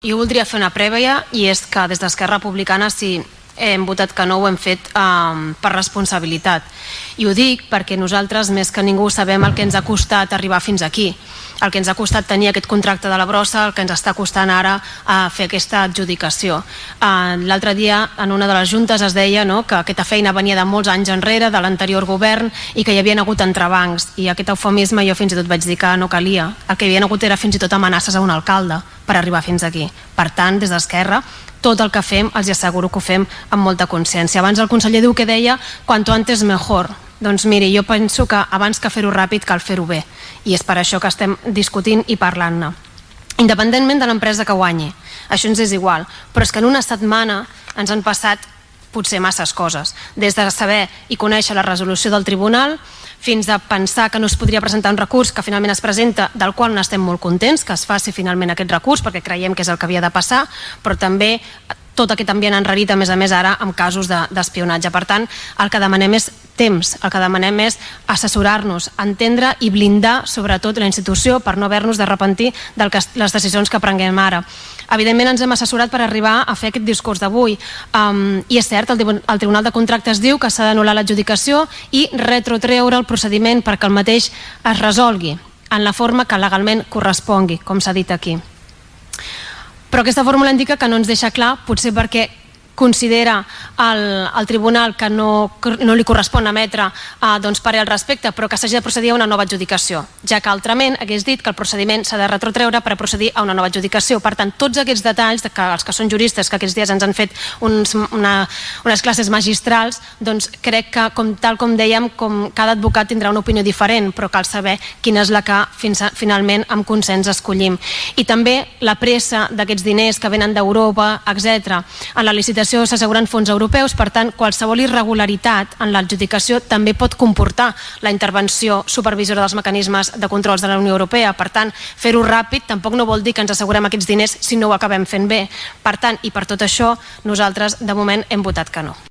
Jo voldria fer una prèvia i és que des d'Esquerra Republicana si hem votat que no ho hem fet per responsabilitat. I ho dic perquè nosaltres més que ningú sabem el que ens ha costat arribar fins aquí, el que ens ha costat tenir aquest contracte de la brossa, el que ens està costant ara fer aquesta adjudicació. L'altre dia en una de les juntes es deia que aquesta feina venia de molts anys enrere, de l'anterior govern, i que hi havia hagut entrebancs, i aquest eufemisme jo fins i tot vaig dir que no calia. El que hi havia hagut era fins i tot amenaces a un alcalde per arribar fins aquí. Per tant, des d'Esquerra, tot el que fem, els asseguro que ho fem amb molta consciència. Abans el conseller Duque deia cuanto antes mejor. Doncs miri, jo penso que abans que fer-ho ràpid cal fer-ho bé, i és per això que estem discutint i parlant-ne. Independentment de l'empresa que guanyi, això ens és igual, però és que en una setmana ens han passat potser masses coses, des de saber i conèixer la resolució del tribunal fins a pensar que no es podria presentar un recurs que finalment es presenta, del qual n'estem molt contents, que es faci finalment aquest recurs perquè creiem que és el que havia de passar, però també tot aquest ambient enrarit, a més ara, amb casos d'espionatge. Per tant, el que demanem és temps, el que demanem és assessorar-nos, entendre i blindar sobretot la institució per no haver-nos d'arrepentir de les decisions que prenguem ara. Evidentment ens hem assessorat per arribar a fer aquest discurs d'avui, i és cert, el Tribunal de Contractes diu que s'ha d'anul·lar l'adjudicació i retrotreure el procediment perquè el mateix es resolgui en la forma que legalment correspongui, com s'ha dit aquí. Però aquesta fórmula indica que no ens deixa clar, potser perquè considera el tribunal que no li correspon emetre parer al respecte, però que s'hagi de procedir a una nova adjudicació, ja que altrament hagués dit que el procediment s'ha de retrotreure per a procedir a una nova adjudicació. Per tant, tots aquests detalls, els que són juristes, que aquests dies ens han fet unes classes magistrals, doncs crec que, tal com dèiem, cada advocat tindrà una opinió diferent, però cal saber quina és la que finalment amb consens escollim. I també la pressa d'aquests diners que venen d'Europa, etc. En la licitació s'asseguren fons europeus, per tant, qualsevol irregularitat en l'adjudicació també pot comportar la intervenció supervisora dels mecanismes de controls de la Unió Europea. Per tant, fer-ho ràpid tampoc no vol dir que ens assegurem aquests diners si no ho acabem fent bé. Per tant, i per tot això, nosaltres de moment hem votat que no.